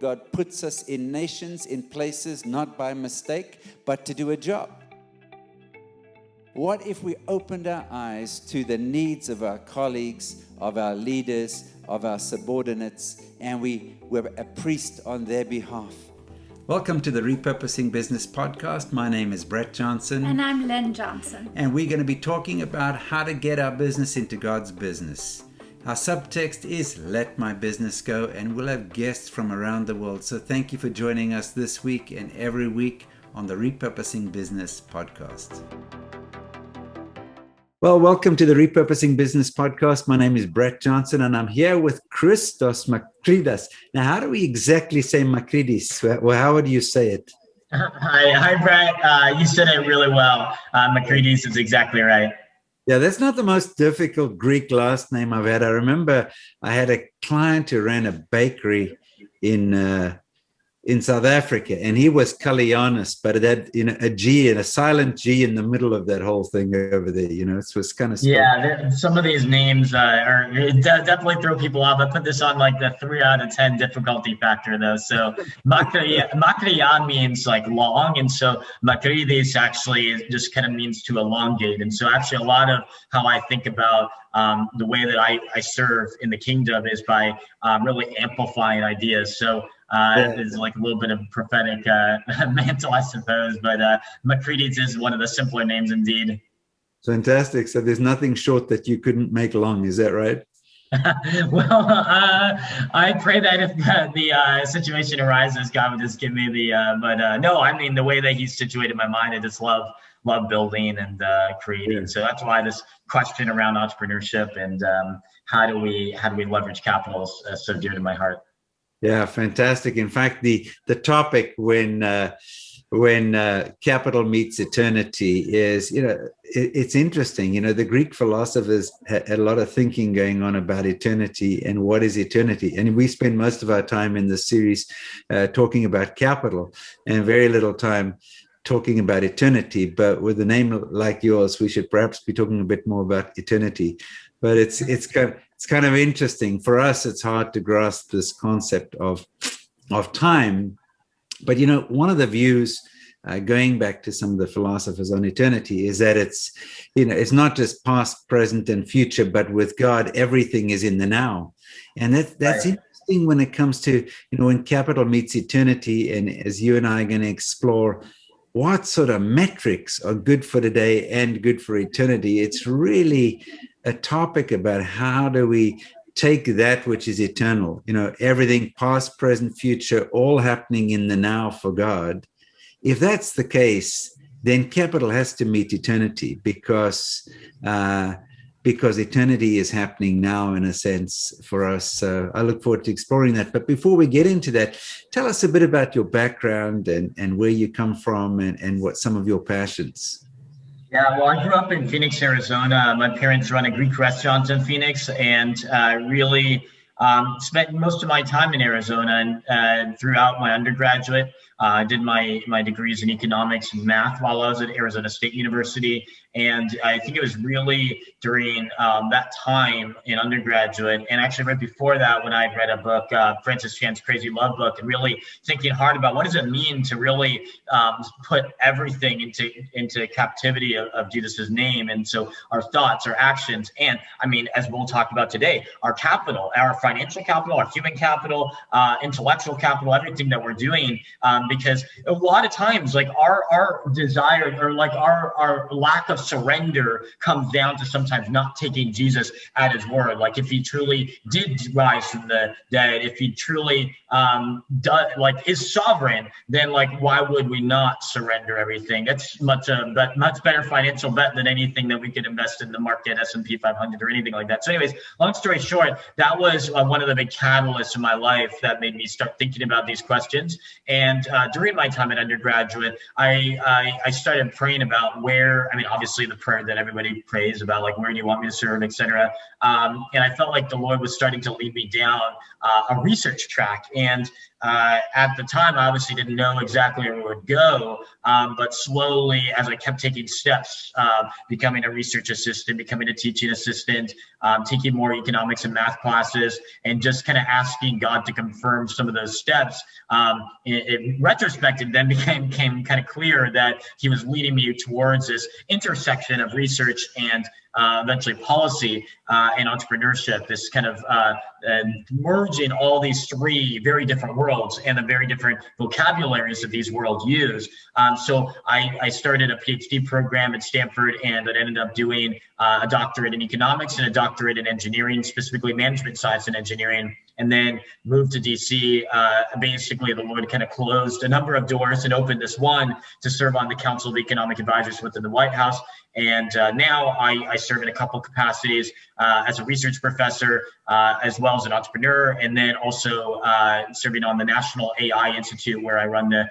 God puts us in nations, in places, not by mistake, but to do a job. What if we opened our eyes to the needs of our colleagues, of our leaders, of our subordinates, and we were a priest on their behalf? Welcome to the Repurposing Business Podcast. My name is Brett Johnson. And I'm Lynn Johnson. And we're going to be talking about how to get our business into God's business. Our subtext is Let My Business Go, and we'll have guests from around the world. So thank you for joining us this week and every week on the Repurposing Business Podcast. Well, welcome to the Repurposing Business Podcast. My name is Brett Johnson, and I'm here with Christos Makridis. Now, how do we exactly say Makridis? Well, how would you say it? Hi, Brett. You said it really well. Makridis is exactly right. Yeah, that's not the most difficult Greek last name I've had. I remember I had a client who ran a bakery in South Africa, and he was Kallianis, but it had a G and a silent G in the middle of that whole thing over there. It was kind of yeah. Some of these names definitely throw people off. I put this on like the 3 out of 10 difficulty factor though. So Makriyan means like long, and so Makridis actually just kind of means to elongate. And so actually a lot of how I think about the way that I serve in the kingdom is by really amplifying ideas. So it's like a little bit of prophetic mantle, I suppose, but Makridis is one of the simpler names indeed. Fantastic. So there's nothing short that you couldn't make long, is that right? Well, I pray that if the situation arises, God would just give me no, I mean, the way that He's situated my mind, I just love building and creating. Yeah. So that's why this question around entrepreneurship and how do we leverage capital is so dear to my heart. Yeah, fantastic. In fact, the topic when capital meets eternity is, it's interesting. The Greek philosophers had a lot of thinking going on about eternity and what is eternity. And we spend most of our time in this series talking about capital and very little time talking about eternity. But with a name like yours, we should perhaps be talking a bit more about eternity. But it's kind of interesting. For us, it's hard to grasp this concept of time. But, one of the views, going back to some of the philosophers on eternity, is that it's not just past, present, and future, but with God, everything is in the now. And that's right. Interesting when it comes to, when capital meets eternity, and as you and I are going to explore what sort of metrics are good for today and good for eternity. It's really a topic about how do we take that which is eternal, everything past, present, future, all happening in the now for God. If that's the case, then capital has to meet eternity because eternity is happening now in a sense for us. So I look forward to exploring that. But before we get into that, tell us a bit about your background and where you come from and what some of your passions. Yeah, well, I grew up in Phoenix, Arizona. My parents run a Greek restaurant in Phoenix, and really spent most of my time in Arizona and throughout my undergraduate. I did my degrees in economics and math while I was at Arizona State University. And I think it was really during that time in undergraduate, and actually right before that, when I read a book, Francis Chan's Crazy Love book, and really thinking hard about what does it mean to really put everything into captivity of Jesus's name. And so our thoughts, our actions, and I mean, as we'll talk about today, our capital, our financial capital, our human capital, intellectual capital, everything that we're doing, because a lot of times, like our desire or like our lack of surrender comes down to sometimes not taking Jesus at his word. Like if he truly did rise from the dead, if he truly is sovereign, then like why would we not surrender everything? That's much better financial bet than anything that we could invest in the market, S&P 500 or anything like that. So anyways, long story short, that was one of the big catalysts in my life that made me start thinking about these questions. And during my time at undergraduate, I started praying about where, I mean, obviously the prayer that everybody prays about, like, where do you want me to serve, et cetera. And I felt like the Lord was starting to lead me down a research track. And At the time, I obviously didn't know exactly where it would go, but slowly, as I kept taking steps, becoming a research assistant, becoming a teaching assistant, taking more economics and math classes, and just kind of asking God to confirm some of those steps, in retrospect, it then became kind of clear that he was leading me towards this intersection of research and eventually policy and entrepreneurship, this kind of merging all these three very different worlds and the very different vocabularies that these worlds use. So I started a PhD program at Stanford, and that ended up doing a doctorate in economics and a doctorate in engineering, specifically management science and engineering, and then moved to DC. Basically, the Lord kind of closed a number of doors and opened this one to serve on the Council of Economic Advisors within the White House. And now I serve in a couple capacities as a research professor, as well as an entrepreneur, and then also serving on the National AI Institute, where I run the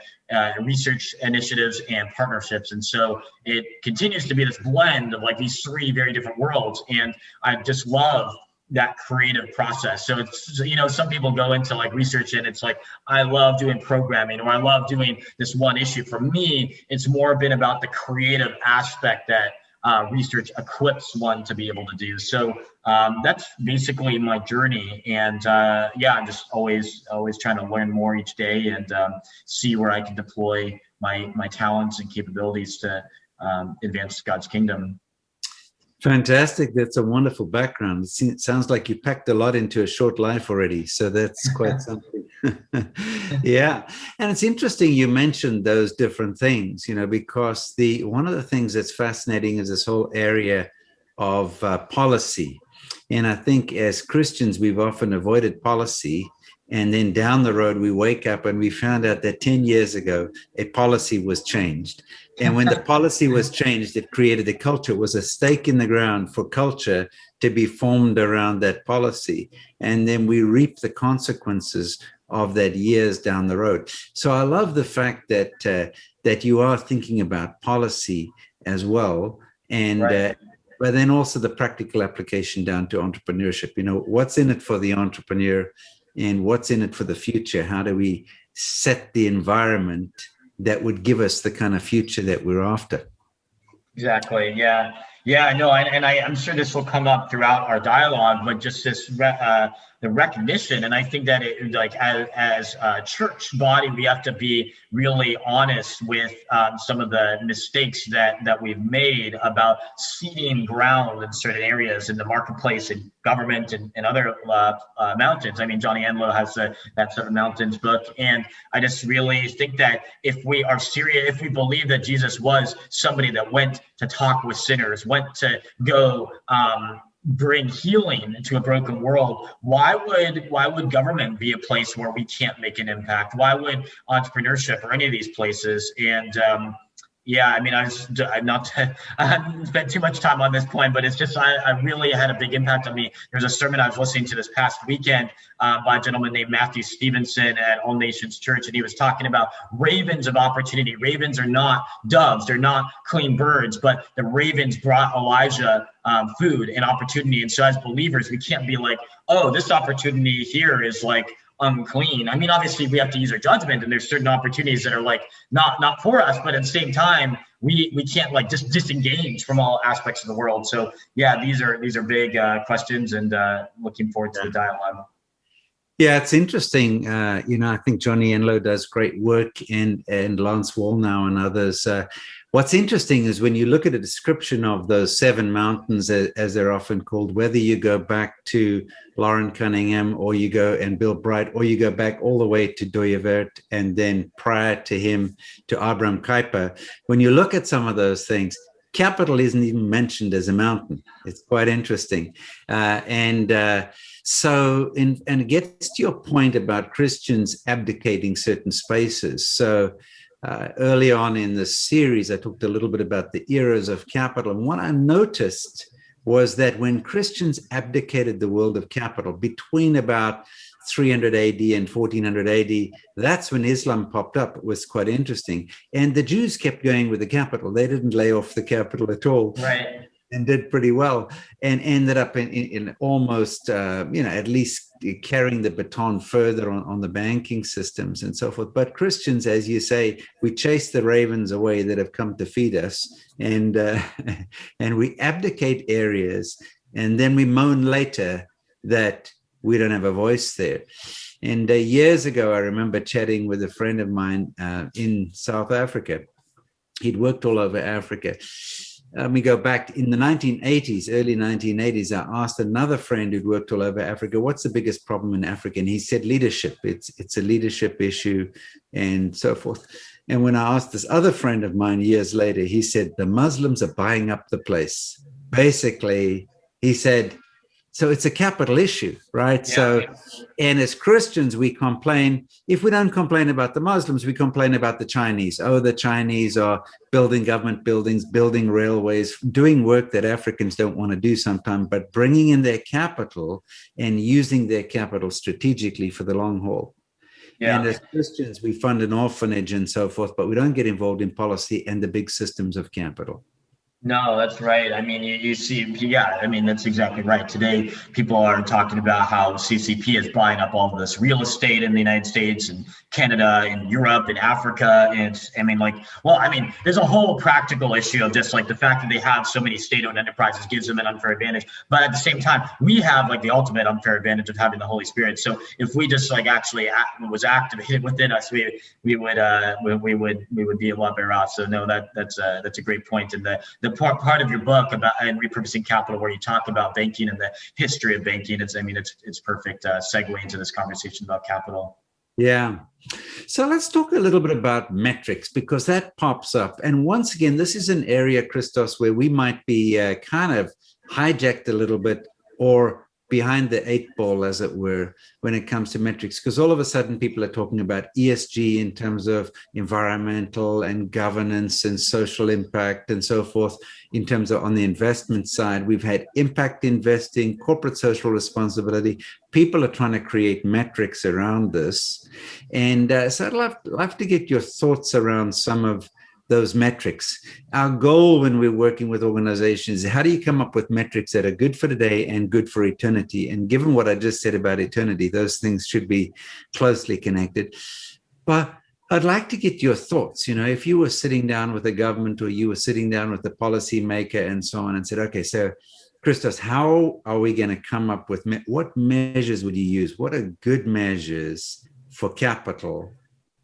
research initiatives and partnerships. And so it continues to be this blend of like these three very different worlds. And I just love that creative process. So it's, you know, some people go into like research and it's like, I love doing programming, or I love doing this one issue. For me, it's more been about the creative aspect that research equips one to be able to do. So that's basically my journey. And yeah, I'm just always trying to learn more each day and see where I can deploy my talents and capabilities to advance God's kingdom. Fantastic. That's a wonderful background. It sounds like you packed a lot into a short life already. So that's quite something. Yeah. And it's interesting you mentioned those different things, you know, because one of the things that's fascinating is this whole area of policy. And I think as Christians, we've often avoided policy. And then down the road, we wake up and we found out that 10 years ago, a policy was changed. And when the policy was changed, it created a culture. It was a stake in the ground for culture to be formed around that policy. And then we reap the consequences of that years down the road. So I love the fact that that you are thinking about policy as well. And right. But then also the practical application down to entrepreneurship. You know, what's in it for the entrepreneur? And what's in it for the future? How do we set the environment that would give us the kind of future that we're after? Exactly. Yeah. Yeah, I know. And I'm sure this will come up throughout our dialogue, but just this, the recognition. And I think that it, like as a church body, we have to be really honest with some of the mistakes that we've made about ceding ground in certain areas in the marketplace and government and other mountains. I mean, Johnny Enlow has that Seven Mountains book. And I just really think that if we are serious, if we believe that Jesus was somebody that went to talk with sinners, went to go bring healing to a broken world, why would government be a place where we can't make an impact? Why would entrepreneurship or any of these places? And yeah, I mean, I'm not spent too much time on this point, but it's just I really had a big impact on me. There's a sermon I was listening to this past weekend by a gentleman named Matthew Stevenson at All Nations Church, and he was talking about ravens of opportunity. Ravens are not doves; they're not clean birds, but the ravens brought Elijah food and opportunity. And so, as believers, we can't be like, oh, this opportunity here is like unclean. I mean, obviously we have to use our judgment, and there's certain opportunities that are like not for us, but at the same time, we can't like just disengage from all aspects of the world. So yeah, these are big questions, and looking forward to the dialogue. Yeah, it's interesting. You know, I think Johnny Enlow does great work, and Lance Wallnow and others. What's interesting is when you look at a description of those seven mountains, as they're often called, whether you go back to Lauren Cunningham or you go and Bill Bright, or you go back all the way to Dooyeweerd and then prior to him to Abraham Kuyper, when you look at some of those things, capital isn't even mentioned as a mountain. It's quite interesting. So it gets to your point about Christians abdicating certain spaces. So early on in the series, I talked a little bit about the eras of capital. And what I noticed was that when Christians abdicated the world of capital between about 300 AD and 1400 AD, that's when Islam popped up. It was quite interesting. And the Jews kept going with the capital. They didn't lay off the capital at all. Right. and did pretty well, and ended up in almost, at least carrying the baton further on the banking systems and so forth. But Christians, as you say, we chase the ravens away that have come to feed us, and we abdicate areas, and then we moan later that we don't have a voice there. And years ago, I remember chatting with a friend of mine in South Africa. He'd worked all over Africa. We go back in the 1980s, early 1980s, I asked another friend who'd worked all over Africa, what's the biggest problem in Africa? And he said leadership. It's a leadership issue and so forth. And when I asked this other friend of mine years later, he said, the Muslims are buying up the place. Basically, he said, so it's a capital issue, right? Yeah. So, and as Christians, we complain. If we don't complain about the Muslims, we complain about the Chinese. Oh, the Chinese are building government buildings, building railways, doing work that Africans don't want to do sometimes, but bringing in their capital and using their capital strategically for the long haul. Yeah. And as Christians, we fund an orphanage and so forth, but we don't get involved in policy and the big systems of capital. No, that's right. I mean, you see, yeah, I mean, that's exactly right. Today, people are talking about how CCP is buying up all of this real estate in the United States and Canada and Europe and Africa. And it's, I mean, like, well, I mean, there's a whole practical issue of just like the fact that they have so many state-owned enterprises gives them an unfair advantage. But at the same time, we have like the ultimate unfair advantage of having the Holy Spirit. So if we just like actually was activated within us, we would be a lot better off. So no, that's a great point. And the part of your book about and repurposing capital, where you talk about banking and the history of banking, it's perfect segue into this conversation about capital. Yeah. So let's talk a little bit about metrics, because that pops up. And once again, this is an area, Christos, where we might be kind of hijacked a little bit or behind the eight ball, as it were, when it comes to metrics, because all of a sudden people are talking about ESG in terms of environmental and governance and social impact and so forth. In terms of on the investment side, we've had impact investing, corporate social responsibility. People are trying to create metrics around this. And so I'd love to get your thoughts around some of those metrics. Our goal when we're working with organizations is how do you come up with metrics that are good for today and good for eternity? And given what I just said about eternity, those things should be closely connected. But I'd like to get your thoughts. You know, if you were sitting down with a government or you were sitting down with a policymaker and so on and said, okay, so Christos, how are we going to come up with, what measures would you use? What are good measures for capital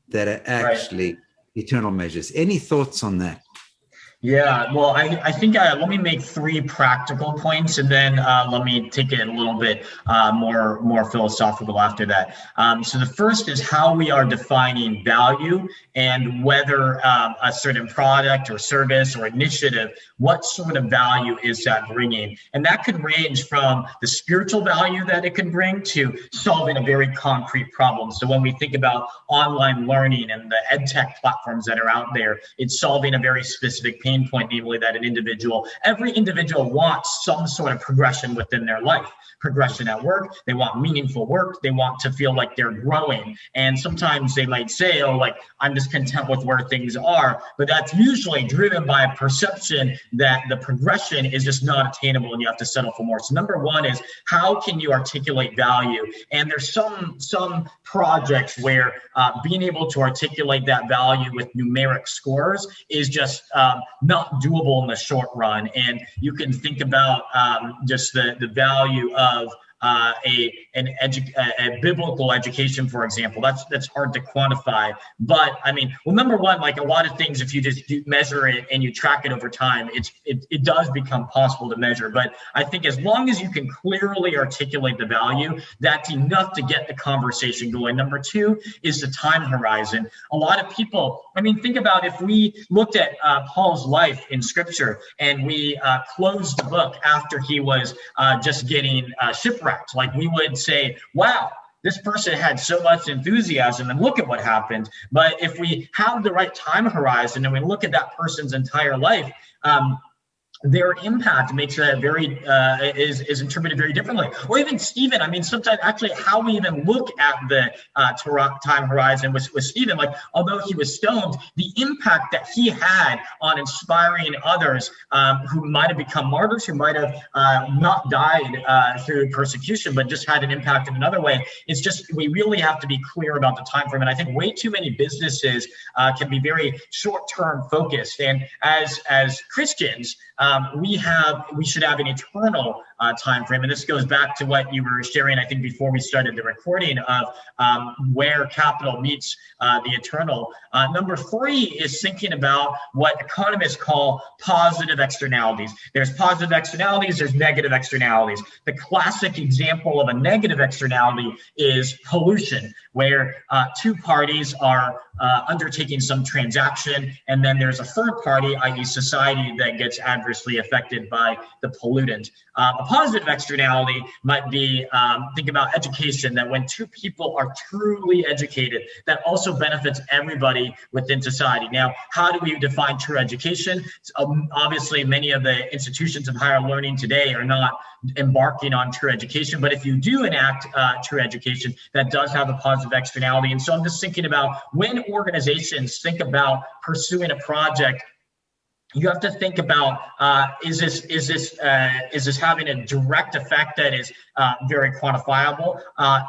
that are actually eternal measures? Any thoughts on that? Yeah, well, I think let me make three practical points, and then let me take it a little bit more philosophical after that. So the first is how we are defining value and whether a certain product or service or initiative, what sort of value is that bringing? And that could range from the spiritual value that it can bring to solving a very concrete problem. So when we think about online learning and the ed tech platforms that are out there, it's solving a very specific pain point, namely that every individual wants some sort of progression within their life, progression at work. They want meaningful work. They want to feel like they're growing. And sometimes they might say, oh, like, I'm just content with where things are. But that's usually driven by a perception that the progression is just not attainable and you have to settle for more. So number one is how can you articulate value? And there's some projects where being able to articulate that value with numeric scores is just not doable in the short run. And you can think about just the value of a biblical education, for example. That's hard to quantify. But I mean, well, number one, like a lot of things, if you just measure it and you track it over time, it does become possible to measure. But I think as long as you can clearly articulate the value, that's enough to get the conversation going. Number two is the time horizon. A lot of people, I mean, think about if we looked at Paul's life in Scripture and we closed the book after he was just getting shipwrecked. Like we would say, wow, this person had so much enthusiasm and look at what happened. But if we have the right time horizon and we look at that person's entire life, their impact makes a very is interpreted very differently. Or even Stephen, I mean, sometimes actually how we even look at the time horizon with Stephen, like although he was stoned, the impact that he had on inspiring others who might have become martyrs, who might have not died through persecution, but just had an impact in another way. It's just, we really have to be clear about the time frame. And I think way too many businesses can be very short-term focused. And as Christians, we should have an eternal time frame. And this goes back to what you were sharing, I think, before we started the recording of where capital meets the eternal. Number 3 is thinking about what economists call positive externalities. There's positive externalities, there's negative externalities. The classic example of a negative externality is pollution, where 2 parties are undertaking some transaction, and then there's a third party, i.e. society, that gets adversely affected by the pollutant. A positive externality might be, think about education, that when 2 people are truly educated, that also benefits everybody within society. Now, how do we define true education? Obviously, many of the institutions of higher learning today are not embarking on true education, but if you do enact true education, that does have a positive externality. And so I'm just thinking about when organizations think about pursuing a project, you have to think about, is this having a direct effect that is very quantifiable,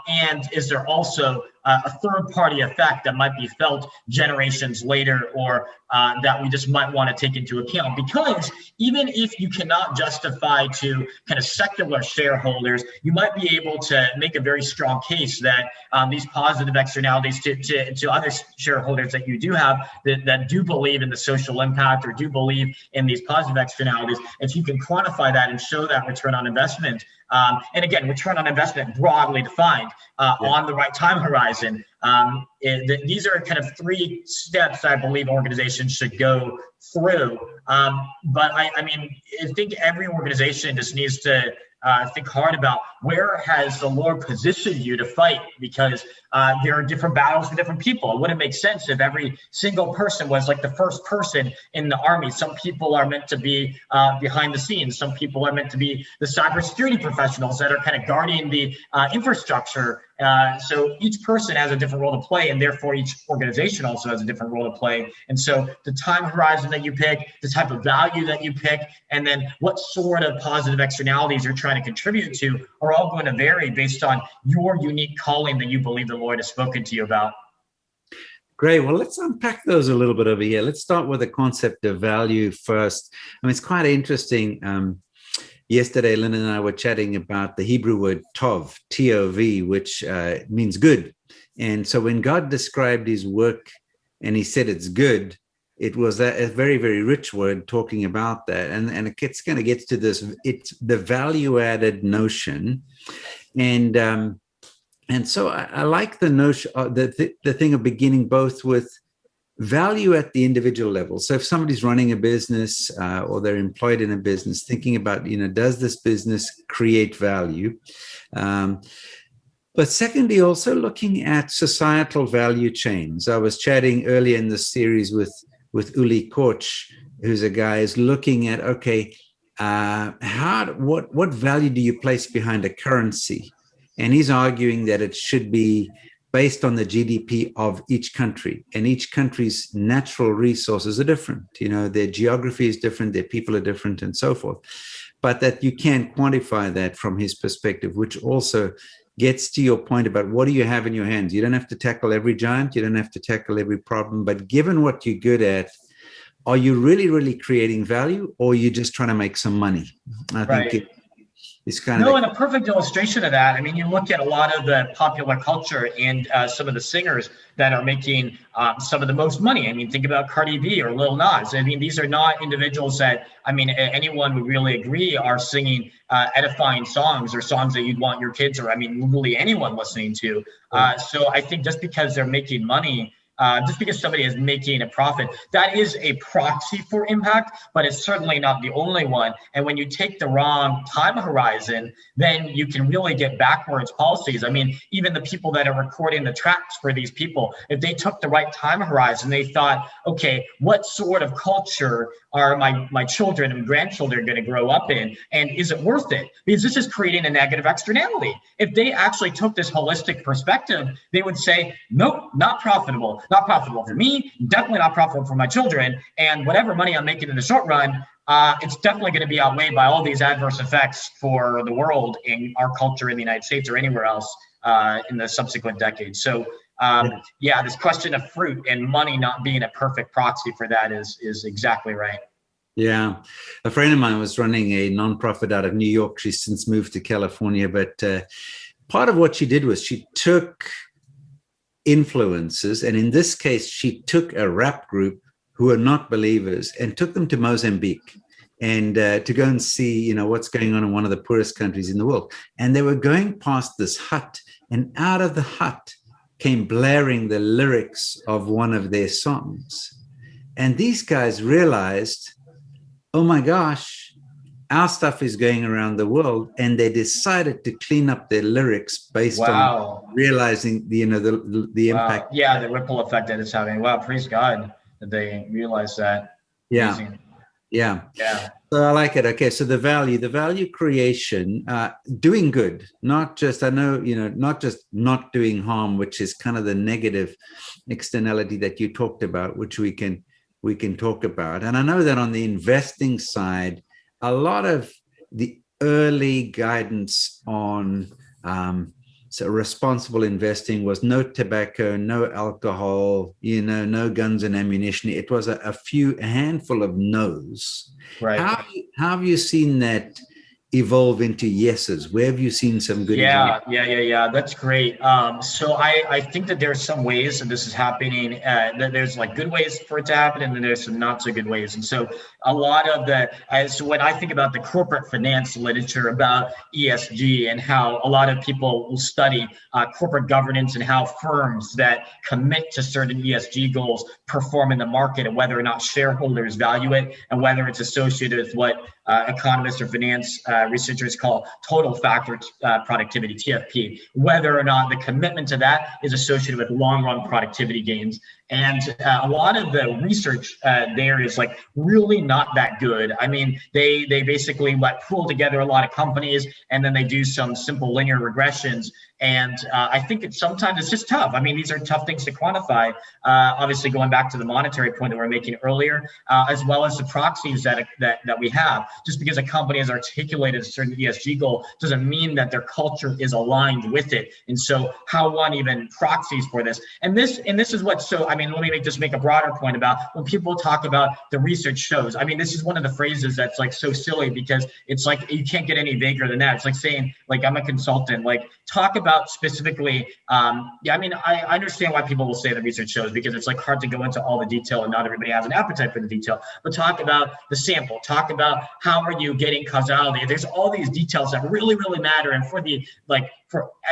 and is there also a third-party effect that might be felt generations later, or that we just might want to take into account? Because even if you cannot justify to kind of secular shareholders, you might be able to make a very strong case that these positive externalities to other shareholders that you do have that do believe in the social impact or do believe in these positive externalities. If you can quantify that and show that return on investment, and again, return on investment broadly defined on the right time horizon. These are kind of 3 steps I believe organizations should go through. But I mean, I think every organization just needs to think hard about where has the Lord positioned you to fight, because there are different battles for different people. It wouldn't make sense if every single person was like the first person in the army. Some people are meant to be behind the scenes. Some people are meant to be the cybersecurity professionals that are kind of guarding the infrastructure. So each person has a different role to play, and therefore each organization also has a different role to play. And so the time horizon that you pick, the type of value that you pick, and then what sort of positive externalities you're trying to contribute to are all going to vary based on your unique calling that you believe the Lord has spoken to you about. Great. Well, let's unpack those a little bit over here. Let's start with the concept of value first. I mean, it's quite interesting. Yesterday, Lynn and I were chatting about the Hebrew word tov, T-O-V, which means good. And so when God described his work and he said it's good, it was a very, very rich word talking about that. And it kind of gets to this, it's the value-added notion. And so I like the notion, the thing of beginning both with value at the individual level. So if somebody's running a business or they're employed in a business, thinking about, does this business create value? But secondly, also looking at societal value chains. I was chatting earlier in the series with Uli Koch, who's a guy who's looking at, okay, what value do you place behind a currency? And he's arguing that it should be based on the GDP of each country, and each country's natural resources are different. Their geography is different, their people are different, and so forth. But that you can quantify that from his perspective, which also gets to your point about what do you have in your hands. You don't have to tackle every giant, you don't have to tackle every problem, but given what you're good at, are you really, really creating value, or are you just trying to make some money? I think it's kind of... and a perfect illustration of that, I mean, you look at a lot of the popular culture and some of the singers that are making some of the most money. I mean, think about Cardi B or Lil Nas. I mean, these are not individuals that, I mean, anyone would really agree are singing edifying songs or songs that you'd want your kids, or I mean, really anyone listening to. So I think just because they're making money just because somebody is making a profit, that is a proxy for impact, but it's certainly not the only one. And when you take the wrong time horizon, then you can really get backwards policies. I mean, even the people that are recording the tracks for these people, if they took the right time horizon, they thought, okay, what sort of culture are my children and grandchildren going to grow up in? And is it worth it? Because this is creating a negative externality. If they actually took this holistic perspective, they would say, nope, not profitable. Not profitable for me, definitely not profitable for my children. And whatever money I'm making in the short run, it's definitely going to be outweighed by all these adverse effects for the world in our culture in the United States or anywhere else in the subsequent decades. So yeah, this question of fruit and money not being a perfect proxy for that is exactly right. Yeah. A friend of mine was running a nonprofit out of New York. She's since moved to California, but part of what she did was she took influencers, and in this case, she took a rap group who are not believers and took them to Mozambique and to go and see, what's going on in one of the poorest countries in the world. And they were going past this hut, and out of the hut came blaring the lyrics of one of their songs. And these guys realized, oh my gosh, our stuff is going around the world, and they decided to clean up their lyrics based on realizing the impact. Yeah, the ripple effect that it's having. Wow, praise God that they realized that. Yeah. Amazing. Yeah. Yeah. So I like it. Okay. So the value creation, doing good, not just not doing harm, which is kind of the negative externality that you talked about, which we can talk about. And I know that on the investing side, a lot of the early guidance on so responsible investing was no tobacco, no alcohol, no guns and ammunition. It was a handful of no's. Right. How have you seen that evolve into yeses? Where have you seen some good? Yeah. That's great. So I think that there's some ways that this is happening. That there's like good ways for it to happen, and then there's some not so good ways. And so a lot of so when I think about the corporate finance literature about ESG and how a lot of people will study corporate governance and how firms that commit to certain ESG goals perform in the market, and whether or not shareholders value it, and whether it's associated with what economists or finance researchers call total factor productivity, TFP, whether or not the commitment to that is associated with long-run productivity gains. And a lot of the research there is like really not that good. I mean, they basically pull together a lot of companies, and then they do some simple linear regressions. And I think sometimes it's just tough. I mean, these are tough things to quantify. Obviously, going back to the monetary point that we were making earlier, as well as the proxies that we have. Just because a company has articulated a certain ESG goal doesn't mean that their culture is aligned with it. And so, how one even proxies for this? And this is what's so. I mean, let me just make a broader point about when people talk about the research shows. I mean, this is one of the phrases that's like so silly, because it's like you can't get any vaguer than that. It's like saying, like, I'm a consultant, like talk about specifically. I mean, I understand why people will say the research shows, because it's like hard to go into all the detail, and not everybody has an appetite for the detail. But talk about the sample. Talk about how are you getting causality. There's all these details that really, really matter. And for the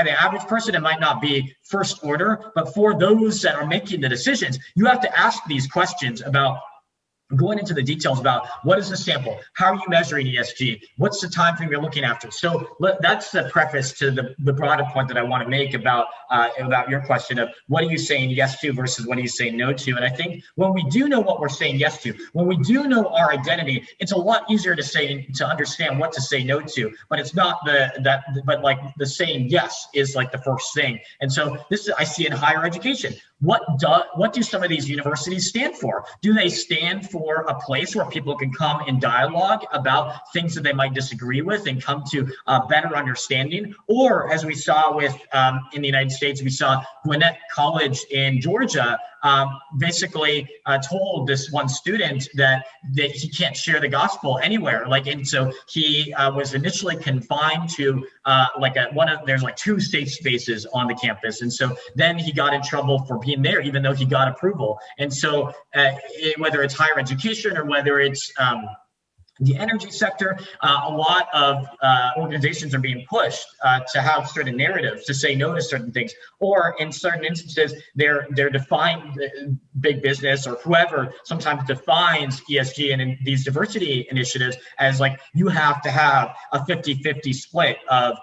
average person, it might not be first order, but for those that are making the decisions, you have to ask these questions about going into the details about what is the sample, how are you measuring ESG, what's the time frame you're looking after. So that's the preface to the broader point that I want to make about your question of what are you saying yes to versus what are you saying no to. And I think when we do know what we're saying yes to, when we do know our identity, it's a lot easier to understand what to say no to. But it's not but the saying yes is like the first thing. And so I see in higher education. What do some of these universities stand for? Do they stand for a place where people can come in dialogue about things that they might disagree with and come to a better understanding? Or as we saw with in the United States, we saw Gwinnett College in Georgia basically told this one student that he can't share the gospel anywhere. And so he was initially confined to there's like 2 safe spaces on the campus. And so then he got in trouble for being there, even though he got approval. And so whether it's higher education or whether it's the energy sector, a lot of organizations are being pushed to have certain narratives, to say no to certain things, or in certain instances, they're defined, big business or whoever sometimes defines ESG and in these diversity initiatives as like, you have to have a 50-50 split of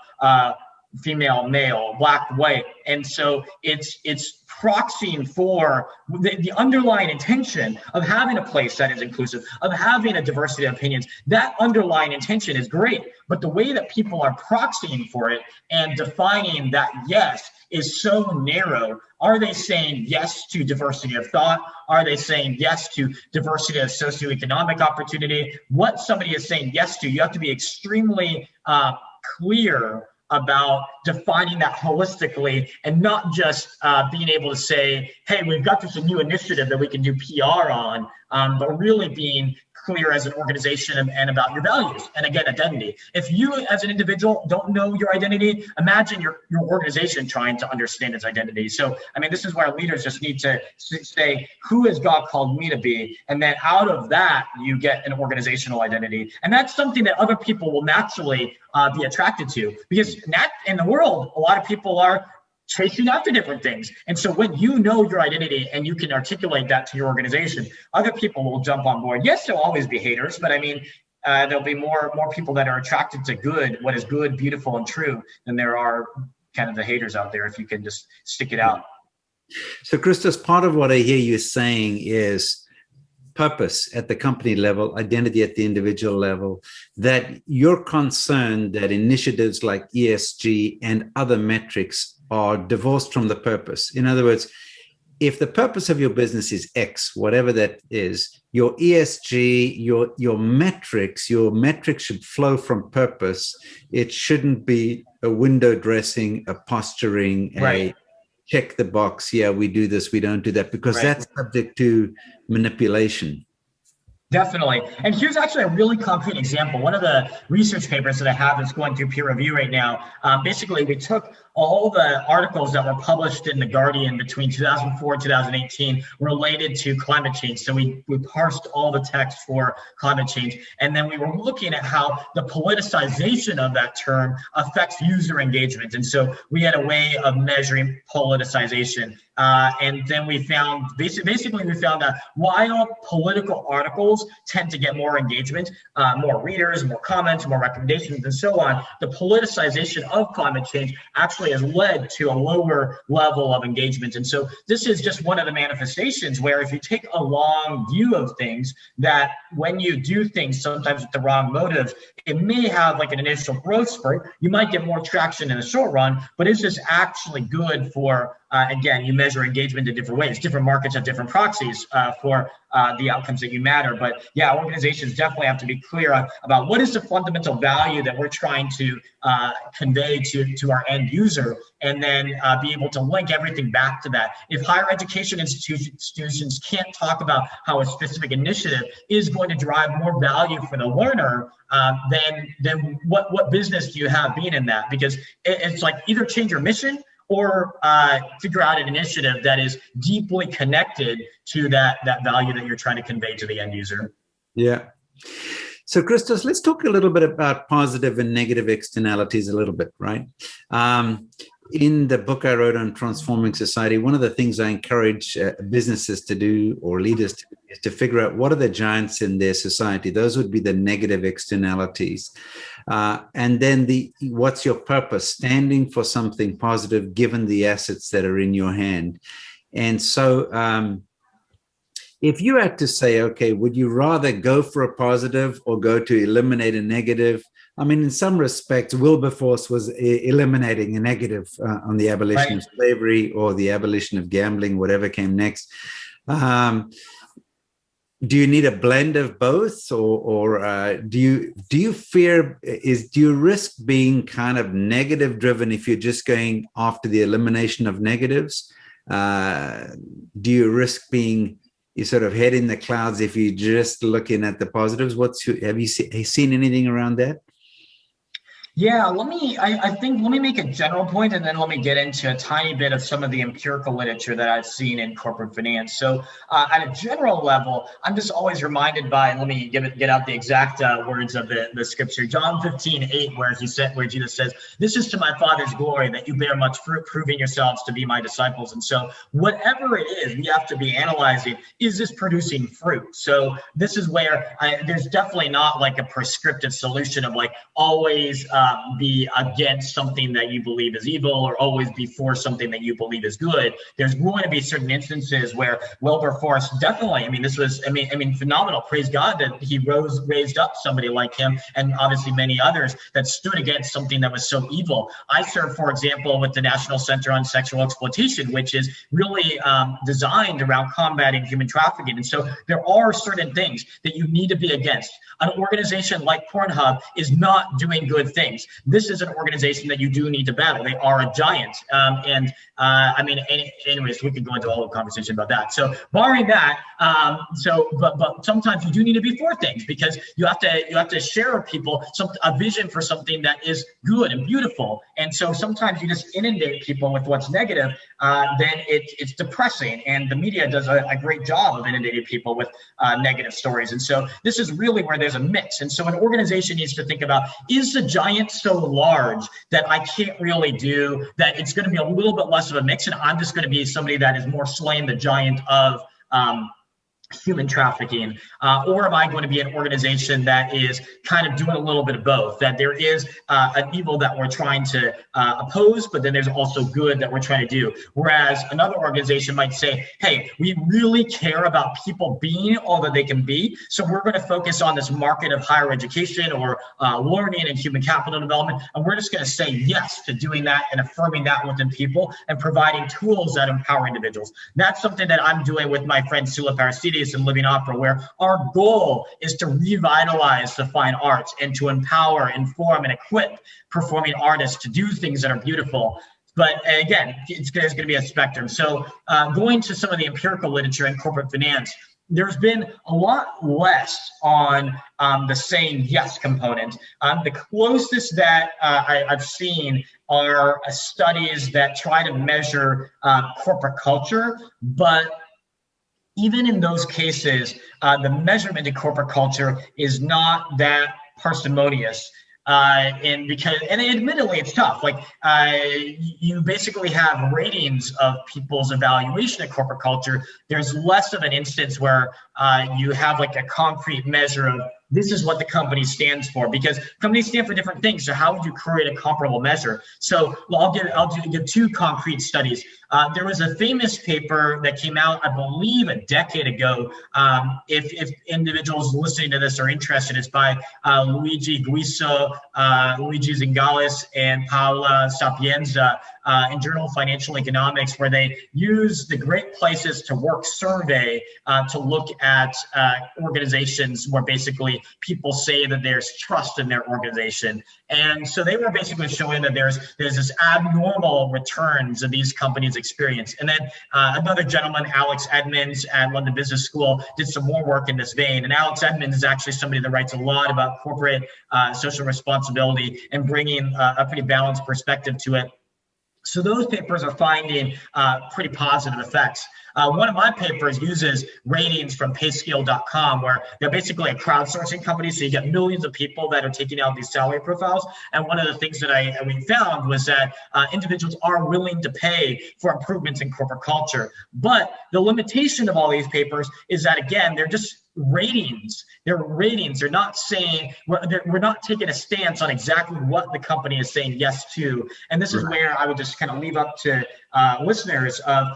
female, male, black, white. And so it's proxying for the underlying intention of having a place that is inclusive, of having a diversity of opinions. That underlying intention is great, but the way that people are proxying for it and defining that yes is so narrow. Are they saying yes to diversity of thought? Are they saying yes to diversity of socioeconomic opportunity? What somebody is saying yes to, you have to be extremely clear about defining that holistically, and not just being able to say, hey, we've got this new initiative that we can do PR on, but really being clear as an organization and about your values. And again, identity. If you as an individual don't know your identity, imagine your organization trying to understand its identity. So, I mean, this is where leaders just need to say, who has God called me to be? And then out of that, you get an organizational identity. And that's something that other people will naturally be attracted to, because in the world, a lot of people are chasing after different things. And so when you know your identity and you can articulate that to your organization, other people will jump on board. Yes, there'll always be haters, but I mean, there'll be more people that are attracted to good, what is good, beautiful, and true, than there are kind of the haters out there, if you can just stick it out. So Christos, part of what I hear you saying is purpose at the company level, identity at the individual level, that you're concerned that initiatives like ESG and other metrics are divorced from the purpose. In other words, if the purpose of your business is X, whatever that is, your ESG, your metrics should flow from purpose. It shouldn't be a window dressing, a posturing, right. a check the box. Yeah, we do this, we don't do that, because right. that's subject to manipulation. Definitely. And here's actually a really concrete example. One of the research papers that I have that's going through peer review right now, basically we took all the articles that were published in The Guardian between 2004 and 2018 related to climate change. So we parsed all the text for climate change. And then we were looking at how the politicization of that term affects user engagement. And so we had a way of measuring politicization. And then we found, basically we found that while political articles tend to get more engagement, more readers, more comments, more recommendations, and so on, the politicization of climate change actually has led to a lower level of engagement. And so this is just one of the manifestations where if you take a long view of things, that when you do things sometimes with the wrong motives, it may have like an initial growth spurt. You might get more traction in the short run, but is this actually good for, again, you measure engagement in different ways. Different markets have different proxies for the outcomes that you matter. But yeah, organizations definitely have to be clear about what is the fundamental value that we're trying to convey to our end user, and then be able to link everything back to that. If higher education institutions can't talk about how a specific initiative is going to drive more value for the learner, then what business do you have being in that? Because it's like either change your mission or figure out an initiative that is deeply connected to that value that you're trying to convey to the end user. Yeah. So Christos, let's talk a little bit about positive and negative externalities a little bit, right? In the book I wrote on transforming society, one of the things I encourage businesses to do, or leaders to do, is to figure out what are the giants in their society. Those would be the negative externalities. And then what's your purpose? Standing for something positive, given the assets that are in your hand. And so if you had to say, okay, would you rather go for a positive or go to eliminate a negative? I mean, in some respects, Wilberforce was eliminating a negative on the abolition of slavery or the abolition of gambling, whatever came next. Do you need a blend of both, or do you fear, do you risk being kind of negative driven if you're just going after the elimination of negatives? Do you risk being sort of head in the clouds if you're just looking at the positives? Have you seen anything around that? Yeah, let me make a general point and then let me get into a tiny bit of some of the empirical literature that I've seen in corporate finance. So at a general level, I'm just always reminded by, let me get out the exact words of the scripture, John 15:8, where Jesus says, "This is to my Father's glory that you bear much fruit, proving yourselves to be my disciples." And so whatever it is, we have to be analyzing, is this producing fruit? So this is where there's definitely not like a prescriptive solution of like always be against something that you believe is evil or always be for something that you believe is good. There's going to be certain instances where Wilberforce definitely, phenomenal. Praise God that he raised up somebody like him, and obviously many others that stood against something that was so evil. I serve, for example, with the National Center on Sexual Exploitation, which is really designed around combating human trafficking. And so there are certain things that you need to be against. An organization like Pornhub is not doing good things. This is an organization that you do need to battle. They are a giant. Anyways, we could go into a whole conversation about that. So barring that, but sometimes you do need to be for things because you have to share with people a vision for something that is good and beautiful. And so sometimes you just inundate people with what's negative, then it's depressing. And the media does a great job of inundating people with negative stories. And so this is really where there's a mix. And so an organization needs to think about, is the giant so large that I can't really do that? It's going to be a little bit less of a mix, and I'm just going to be somebody that is more slaying the giant of human trafficking, or am I going to be an organization that is kind of doing a little bit of both, that there is an evil that we're trying to oppose, but then there's also good that we're trying to do. Whereas another organization might say, hey, we really care about people being all that they can be, so we're going to focus on this market of higher education or learning and human capital development, and we're just going to say yes to doing that and affirming that within people and providing tools that empower individuals. That's something that I'm doing with my friend Sula Parasides and Living Opera, where our goal is to revitalize the fine arts and to empower, inform, and equip performing artists to do things that are beautiful. But again, there's going to be a spectrum. So going to some of the empirical literature in corporate finance, there's been a lot less on the saying yes component. The closest that I've seen are studies that try to measure corporate culture, but even in those cases, the measurement of corporate culture is not that parsimonious. And admittedly, it's tough. Like you basically have ratings of people's evaluation of corporate culture. There's less of an instance where you have like a concrete measure of this is what the company stands for, because companies stand for different things. So how would you create a comparable measure? So I'll give two concrete studies. There was a famous paper that came out, I believe, a decade ago. If individuals listening to this are interested, it's by Luigi Guiso, Luigi Zingales, and Paola Sapienza in Journal of Financial Economics, where they use the Great Places to Work survey to look at organizations where basically people say that there's trust in their organization. And so they were basically showing that there's this abnormal returns that these companies experience. And then another gentleman, Alex Edmonds at London Business School, did some more work in this vein. And Alex Edmonds is actually somebody that writes a lot about corporate social responsibility and bringing a pretty balanced perspective to it. So those papers are finding pretty positive effects. One of my papers uses ratings from payscale.com, where they're basically a crowdsourcing company. So you get millions of people that are taking out these salary profiles. And one of the things that we found was that individuals are willing to pay for improvements in corporate culture. But the limitation of all these papers is that, again, they're just ratings. They're ratings. They're not saying, we're not taking a stance on exactly what the company is saying yes to. And this is where I would just kind of leave up to listeners of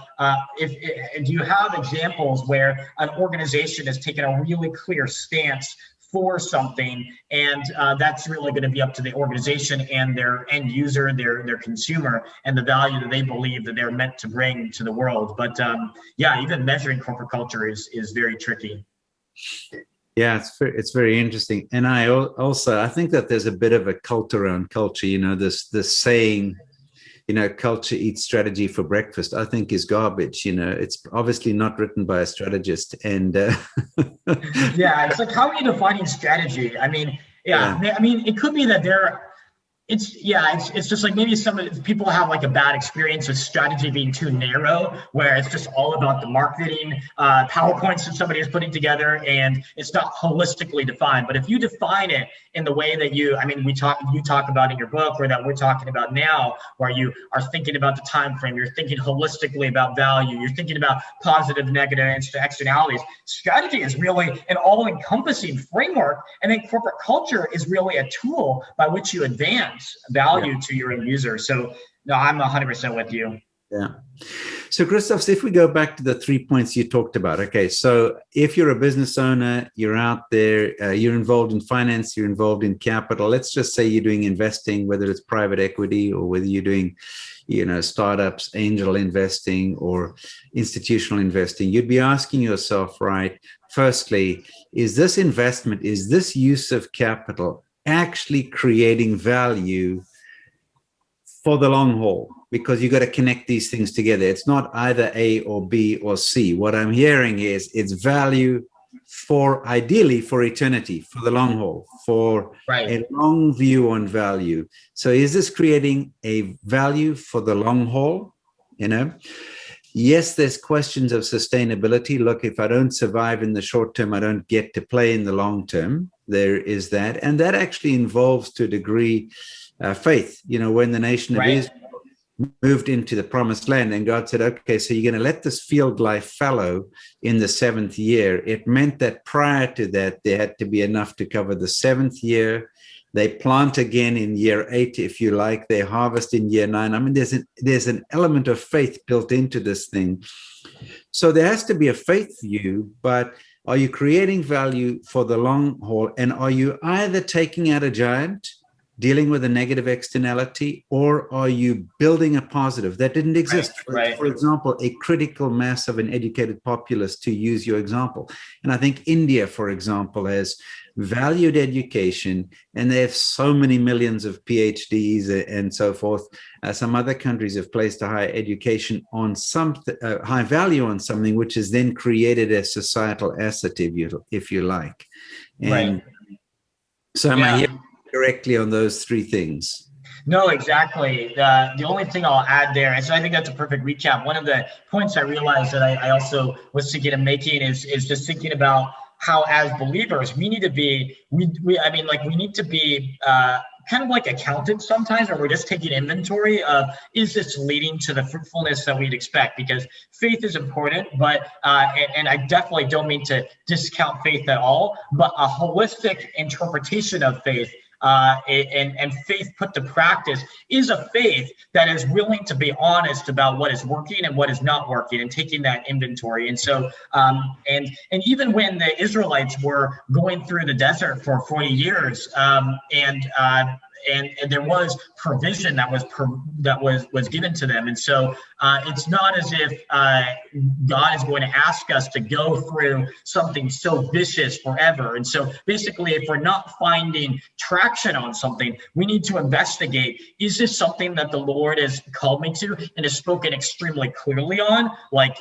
do you have examples where an organization has taken a really clear stance for something, and that's really going to be up to the organization and their end user, their consumer, and the value that they believe that they're meant to bring to the world. But yeah, even measuring corporate culture is very tricky. Yeah, it's very interesting. And I think that there's a bit of a cult around culture. You know, this saying, you know, culture eats strategy for breakfast, I think is garbage. You know, it's obviously not written by a strategist. And yeah, it's like, how are you defining strategy? I mean, I mean, it could be that It's just like maybe people have like a bad experience with strategy being too narrow, where it's just all about the marketing PowerPoints that somebody is putting together, and it's not holistically defined. But if you define it in the way that you talk about in your book, or that we're talking about now, where you are thinking about the time frame, you're thinking holistically about value, you're thinking about positive, negative, and externalities. Strategy is really an all-encompassing framework, and then corporate culture is really a tool by which you advance value to your end user. So no, I'm 100% with you. Yeah. So Christos, if we go back to the 3 points you talked about, okay, so if you're a business owner, you're out there, you're involved in finance, you're involved in capital, let's just say you're doing investing, whether it's private equity or whether you're doing, startups, angel investing or institutional investing, you'd be asking yourself, right, firstly, is this investment, is this use of capital actually creating value for the long haul? Because you got to connect these things together. It's not either A or B or C. What I'm hearing is it's value ideally for eternity, for the long haul, for a long view on value. So is this creating a value for the long haul? Yes, there's questions of sustainability. Look, if I don't survive in the short term, I don't get to play in the long term. There is that. And that actually involves, to a degree, faith. When the nation of Israel moved into the promised land and God said, okay, so you're going to let this field lie fallow in the 7th year. It meant that prior to that, there had to be enough to cover the 7th year. They plant again in year 8, if you like. They harvest in year 9. I mean, there's an element of faith built into this thing. So there has to be a faith view, but are you creating value for the long haul? And are you either taking out a giant, dealing with a negative externality, or are you building a positive that didn't exist? For example, a critical mass of an educated populace, to use your example. And I think India, for example, has valued education, and they have so many millions of PhDs and so forth. Some other countries have placed a high education on high value on something, which has then created a societal asset, if you like. And so am I here correctly on those 3 things? No, exactly. The only thing I'll add there, and so I think that's a perfect recap. One of the points I realized that I also was thinking of making is just thinking about how, as believers, we need to be, we need to be kind of like accountants sometimes, where we're just taking inventory of, is this leading to the fruitfulness that we'd expect? Because faith is important, but and I definitely don't mean to discount faith at all, but a holistic interpretation of faith and faith put to practice is a faith that is willing to be honest about what is working and what is not working, and taking that inventory. And so and even when the Israelites were going through the desert for 40 years and there was provision that was given to them. And so it's not as if God is going to ask us to go through something so vicious forever. And so basically, if we're not finding traction on something, we need to investigate, is this something that the Lord has called me to and has spoken extremely clearly on, like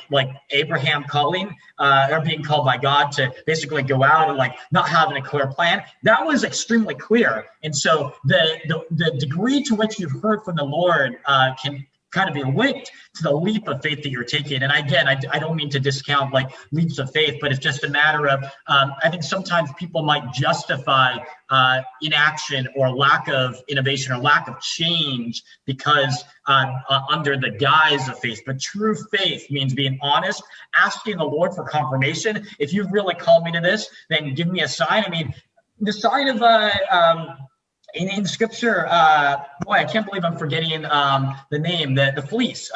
Abraham calling or being called by God to basically go out and like not having a clear plan? That was extremely clear. And so the degree to which you've heard from the Lord can kind of be linked to the leap of faith that you're taking. And again, I don't mean to discount like leaps of faith, but it's just a matter of, I think sometimes people might justify inaction or lack of innovation or lack of change because under the guise of faith. But true faith means being honest, asking the Lord for confirmation. If you've really called me to this, then give me a sign. I mean, the sign of in scripture, boy, I can't believe I'm forgetting the name, the fleece.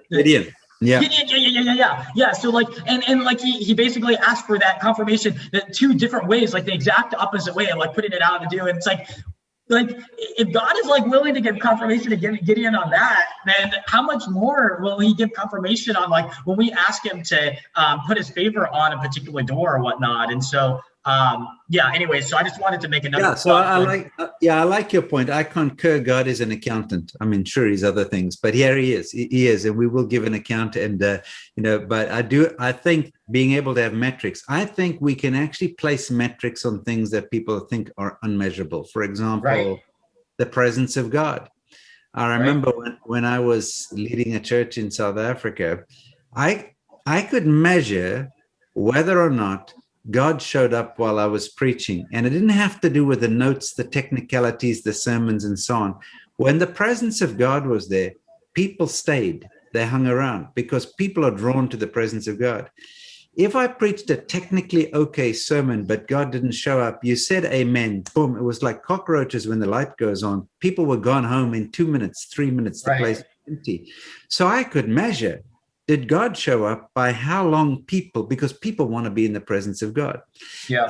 Gideon. Yeah. So like, and like he basically asked for that confirmation that 2 different ways, like the exact opposite way of like putting it out in the dew. And it's like if God is like willing to give confirmation to Gideon on that, then how much more will he give confirmation on like when we ask him to put his favor on a particular door or whatnot? And so anyway, so I just wanted to make another point. I like your point. I concur. God is an accountant. I mean, sure, he's other things, but here he is, and we will give an account. And but I think being able to have metrics, I think we can actually place metrics on things that people think are unmeasurable. For example, the presence of God. I remember when I was leading a church in South Africa, I could measure whether or not God showed up while I was preaching. And it didn't have to do with the notes, the technicalities, the sermons, and so on. When the presence of God was there, people stayed. They hung around because people are drawn to the presence of God. If I preached a technically okay sermon, but God didn't show up, you said amen, boom, it was like cockroaches when the light goes on. People were gone home in 2 minutes, 3 minutes, the place was empty. So I could measure, did God show up by how long people, because people want to be in the presence of God. Yeah.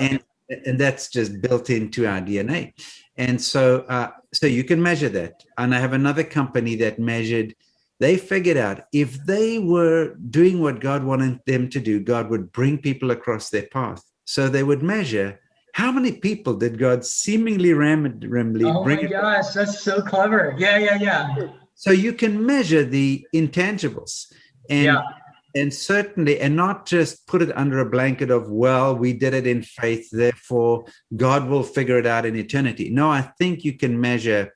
And that's just built into our DNA. And so, so you can measure that. And I have another company that measured. They figured out if they were doing what God wanted them to do, God would bring people across their path. So they would measure how many people did God seemingly randomly bring. Oh my gosh, that's so clever. Yeah. So you can measure the intangibles and certainly, and not just put it under a blanket of, well, we did it in faith, therefore God will figure it out in eternity. No, I think you can measure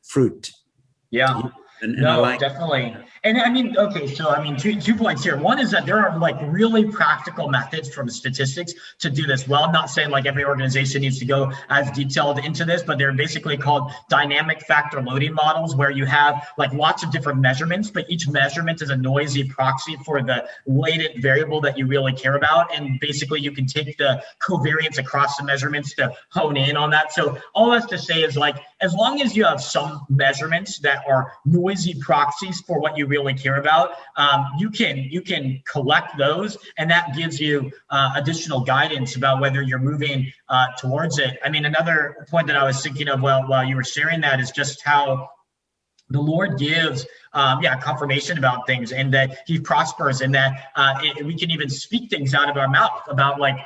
fruit. Yeah. No, definitely. And I mean, okay, so I mean, two points here. One is that there are like really practical methods from statistics to do this well. I'm not saying like every organization needs to go as detailed into this, but they're basically called dynamic factor loading models, where you have like lots of different measurements, but each measurement is a noisy proxy for the latent variable that you really care about. And basically you can take the covariance across the measurements to hone in on that. So all that's to say is, like, as long as you have some measurements that are noisy proxies for what you really care about, you can collect those, and that gives you additional guidance about whether you're moving towards it. I mean, another point that I was thinking of while you were sharing that is just how the Lord gives confirmation about things, and that he prospers, and that we can even speak things out of our mouth about like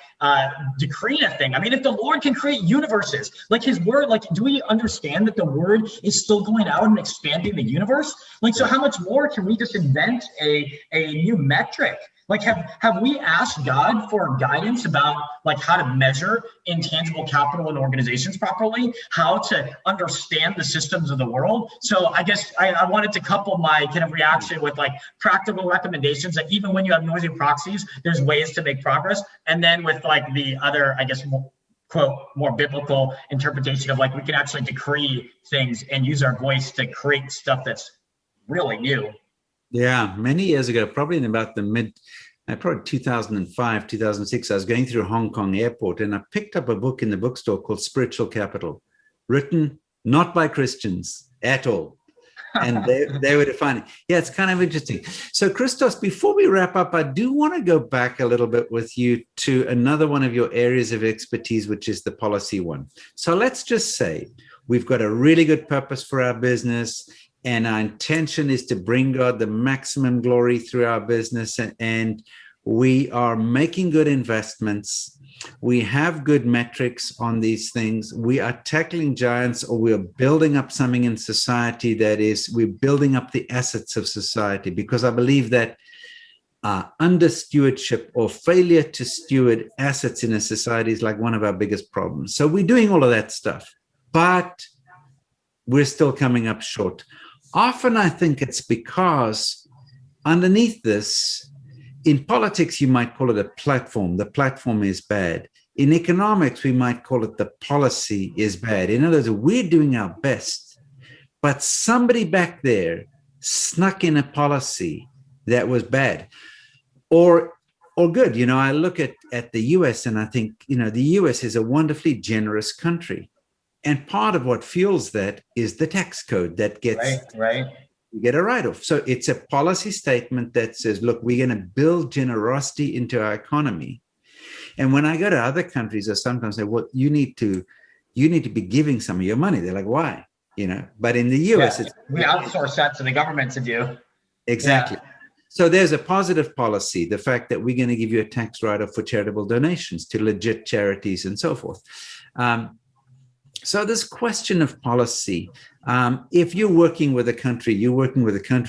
decreeing a thing. I mean, if the Lord can create universes, like his word, like, do we understand that the word is still going out and expanding the universe? Like, so how much more can we just invent a new metric? Like, have we asked God for guidance about like how to measure intangible capital in organizations properly, how to understand the systems of the world? So I guess I wanted to couple my kind of reaction with like practical recommendations that even when you have noisy proxies, there's ways to make progress. And then with like the other, I guess, more biblical interpretation of like, we can actually decree things and use our voice to create stuff that's really new. Yeah, many years ago, probably in about probably 2005, 2006, I was going through Hong Kong airport, and I picked up a book in the bookstore called Spiritual Capital, written not by Christians at all. And they were defining. Yeah, it's kind of interesting. So, Christos, before we wrap up, I do want to go back a little bit with you to another one of your areas of expertise, which is the policy one. So let's just say we've got a really good purpose for our business, and our intention is to bring God the maximum glory through our business, and we are making good investments. We have good metrics on these things. We are tackling giants, or we are building up something in society that is, we're building up the assets of society, because I believe that under stewardship or failure to steward assets in a society is like one of our biggest problems. So we're doing all of that stuff, but we're still coming up short. Often I think it's because underneath this, in politics, you might call it a platform. The platform is bad. In economics, we might call it the policy is bad. In other words, we're doing our best, but somebody back there snuck in a policy that was bad or good. You know, I look at the US and I think, you know, the US is a wonderfully generous country. And part of what fuels that is the tax code that gets you get a write-off. So it's a policy statement that says, look, we're going to build generosity into our economy. And when I go to other countries, I sometimes say, well, you need to be giving some of your money. They're like, why? You know, but in the US, we outsource that to the government to do. Exactly. Yeah. So there's a positive policy, the fact that we're going to give you a tax write-off for charitable donations to legit charities and so forth. So this question of policy, if you're working with a country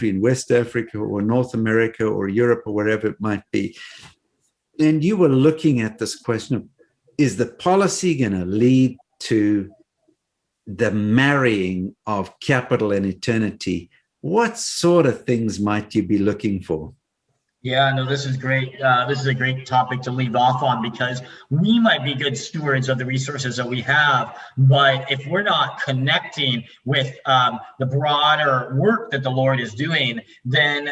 in West Africa or North America or Europe or wherever it might be, and you were looking at this question of, is the policy going to lead to the marrying of capital and eternity, what sort of things might you be looking for? Yeah, no, this is great. This is a great topic to leave off on, because we might be good stewards of the resources that we have, but if we're not connecting with the broader work that the Lord is doing, then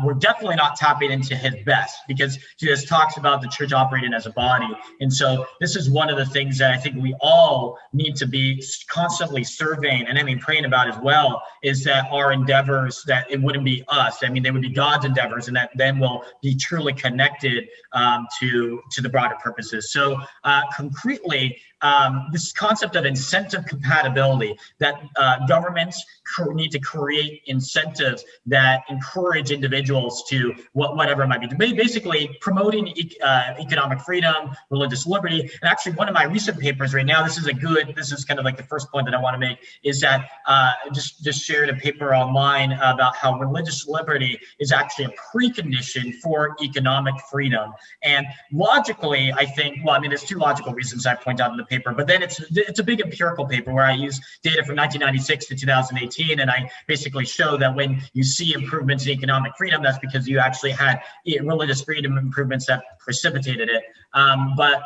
we're definitely not tapping into His best, because Jesus talks about the church operating as a body. And so this is one of the things that I think we all need to be constantly surveying and praying about as well, is that our endeavors, that it wouldn't be us. I mean, they would be God's endeavors, and that then we'll be truly connected to the broader purposes. So concretely, this concept of incentive compatibility, that governments need to create incentives that encourage individuals to whatever it might be. Basically, promoting economic freedom, religious liberty. And actually, one of my recent papers right now, this is kind of like the first point that I want to make, is that just shared a paper online about how religious liberty is actually a precondition for economic freedom. And logically, I think, there's two logical reasons I point out in the paper, but then it's a big empirical paper where I use data from 1996 to 2018, and I basically show that when you see improvements in economic freedom, that's because you actually had religious freedom improvements that precipitated it. But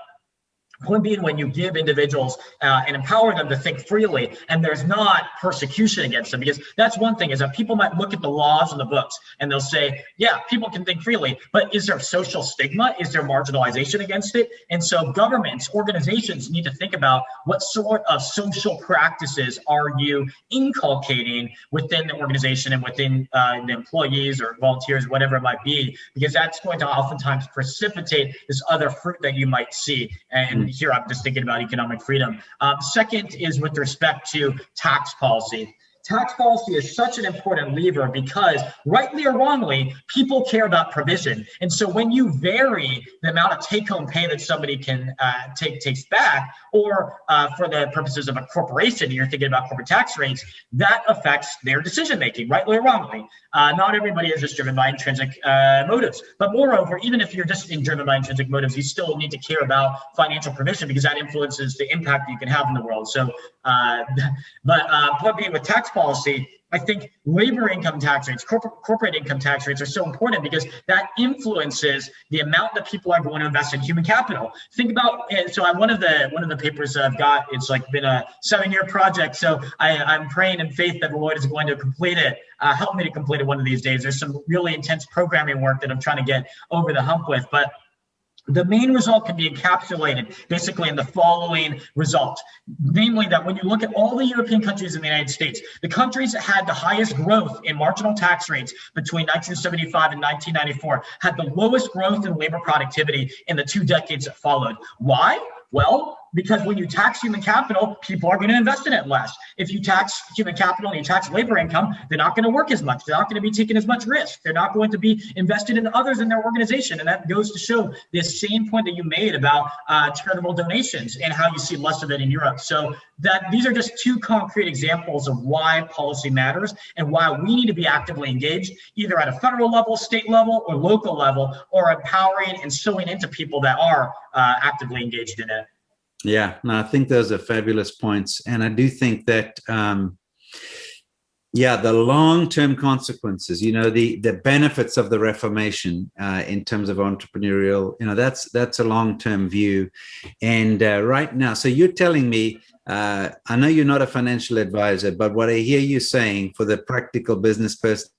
point being, when you give individuals and empower them to think freely, and there's not persecution against them, because that's one thing, is that people might look at the laws and the books and they'll say, yeah, people can think freely, but is there social stigma? Is there marginalization against it? And so governments, organizations need to think about what sort of social practices are you inculcating within the organization and within the employees or volunteers, whatever it might be, because that's going to oftentimes precipitate this other fruit that you might see. And here I'm just thinking about economic freedom. Second is with respect to tax policy. Tax policy is such an important lever because, rightly or wrongly, people care about provision. And so when you vary the amount of take-home pay that somebody can takes back, or for the purposes of a corporation, you're thinking about corporate tax rates, that affects their decision-making, rightly or wrongly. Not everybody is just driven by intrinsic motives. But moreover, even if you're just driven by intrinsic motives, you still need to care about financial provision, because that influences the impact that you can have in the world. So, point being, with tax policy, I think labor income tax rates, corporate income tax rates are so important, because that influences the amount that people are going to invest in human capital. Think about, so one of the papers that I've got, it's like been a 7-year project. So I'm praying in faith that the Lord is going to complete it. Help me to complete it one of these days. There's some really intense programming work that I'm trying to get over the hump with, but the main result can be encapsulated basically in the following result, namely that when you look at all the European countries in the United States, the countries that had the highest growth in marginal tax rates between 1975 and 1994 had the lowest growth in labor productivity in the 2 decades that followed. Why? Well, because when you tax human capital, people are going to invest in it less. If you tax human capital and you tax labor income, they're not going to work as much. They're not going to be taking as much risk. They're not going to be invested in others in their organization. And that goes to show this same point that you made about charitable donations and how you see less of it in Europe. So that these are just 2 concrete examples of why policy matters and why we need to be actively engaged, either at a federal level, state level, or local level, or empowering and sowing into people that are actively engaged in it. Yeah, no, I think those are fabulous points. And I do think that, the long-term consequences, the benefits of the Reformation in terms of entrepreneurial, that's a long-term view. And right now, so you're telling me, I know you're not a financial advisor, but what I hear you saying for the practical business person,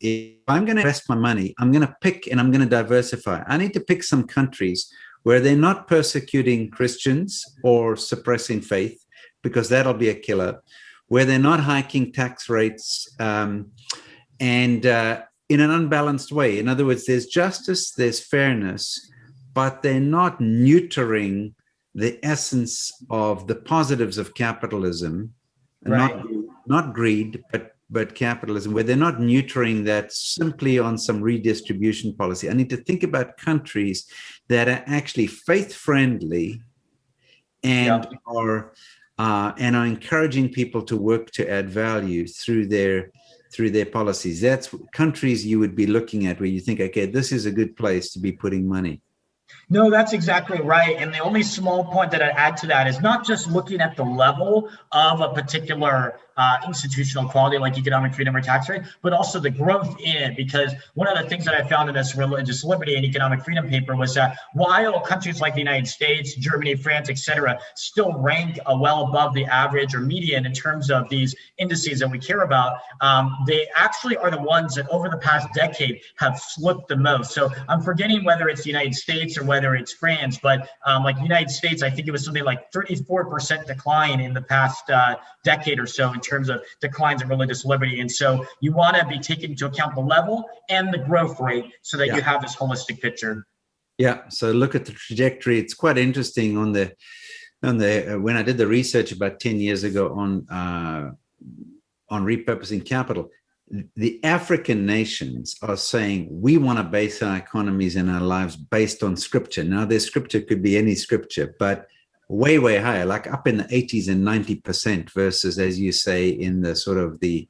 if I'm going to invest my money, I'm going to pick and I'm going to diversify. I need to pick some countries where they're not persecuting Christians or suppressing faith, because that'll be a killer, where they're not hiking tax rates and in an unbalanced way. In other words, there's justice, there's fairness, but they're not neutering the essence of the positives of capitalism, right. not greed, but capitalism, where they're not neutering that simply on some redistribution policy. I need to think about countries that are actually faith-friendly and are encouraging people to work to add value through their policies. That's countries you would be looking at where you think, okay, this is a good place to be putting money. No, that's exactly right. And the only small point that I'd add to that is not just looking at the level of a particular institutional quality like economic freedom or tax rate, but also the growth in it. Because one of the things that I found in this religious liberty and economic freedom paper was that while countries like the United States, Germany, France, et cetera, still rank well above the average or median in terms of these indices that we care about, they actually are the ones that over the past decade have slipped the most. So I'm forgetting whether it's the United States or whether it's France, but like the United States, I think it was something like 34% decline in the past decade or so in terms of declines in religious liberty. And so you want to be taking into account the level and the growth rate so that you have this holistic picture. Yeah. So look at the trajectory. It's quite interesting on the when I did the research about 10 years ago on repurposing capital, the African nations are saying we want to base our economies and our lives based on scripture. Now, their scripture could be any scripture, but way, way higher, like up in the 80s and 90% versus, as you say, in the sort of the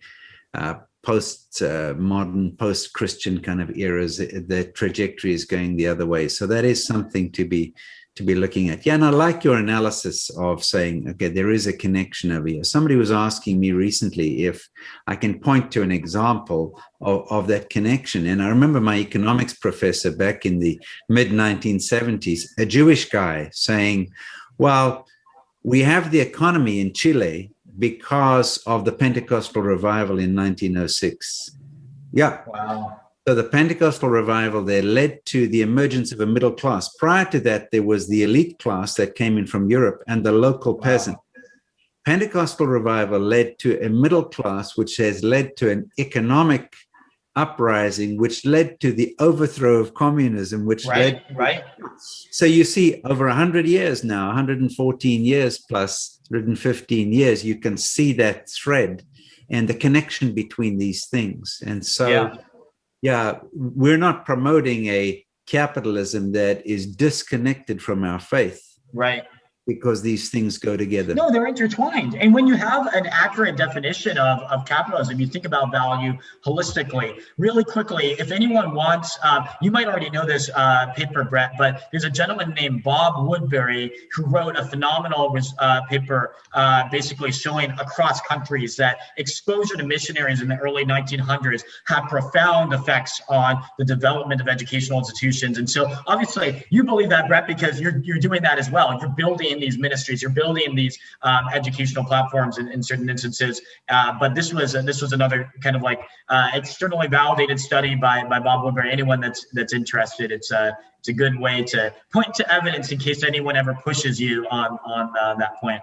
post-modern, post-Christian kind of eras, the trajectory is going the other way. So that is something to be looking at. Yeah, and I like your analysis of saying, okay, there is a connection over here. Somebody was asking me recently if I can point to an example of that connection. And I remember my economics professor back in the mid-1970s, a Jewish guy, saying, well, we have the economy in Chile because of the Pentecostal revival in 1906. Yeah. Wow. So the Pentecostal revival there led to the emergence of a middle class. Prior to that, there was the elite class that came in from Europe and the local peasant. Pentecostal revival led to a middle class, which has led to an economic uprising, which led to the overthrow of communism, which led. So you see, over 100 years now, 114 years plus 115 years, you can see that thread and the connection between these things. And so, yeah, we're not promoting a capitalism that is disconnected from our faith. Right. Because these things go together. No, they're intertwined. And when you have an accurate definition of capitalism, you think about value holistically. Really quickly, if anyone wants, you might already know this paper, Brett, but there's a gentleman named Bob Woodbury who wrote a phenomenal paper basically showing across countries that exposure to missionaries in the early 1900s had profound effects on the development of educational institutions. And so obviously you believe that, Brett, because you're doing that as well. You're building these ministries, you're building these educational platforms in certain instances. But this was another kind of like externally validated study by Bob Woodbury. Anyone that's interested, it's a good way to point to evidence in case anyone ever pushes you on that point.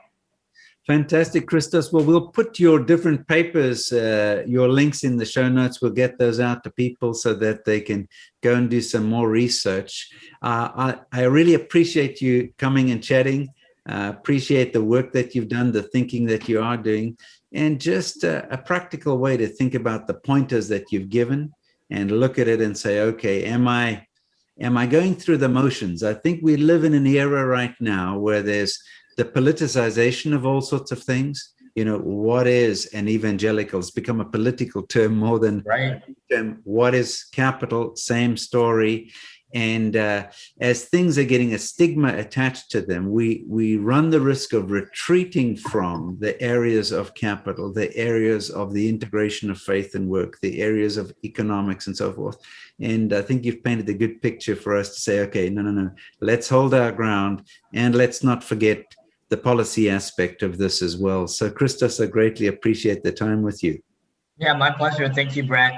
Fantastic, Christos. Well, we'll put your different papers, your links in the show notes. We'll get those out to people so that they can go and do some more research. I really appreciate you coming and chatting. Appreciate the work that you've done, the thinking that you are doing, and just a practical way to think about the pointers that you've given and look at it and say, okay, am I going through the motions? I think we live in an era right now where there's the politicization of all sorts of things. You know, what is an evangelical? It's become a political term more than a term. What is capital? Same story. And as things are getting a stigma attached to them, we run the risk of retreating from the areas of capital, the areas of the integration of faith and work, the areas of economics and so forth. And I think you've painted a good picture for us to say, okay, no, let's hold our ground and let's not forget the policy aspect of this as well. So Christos, I greatly appreciate the time with you. Yeah, my pleasure. Thank you, Brett.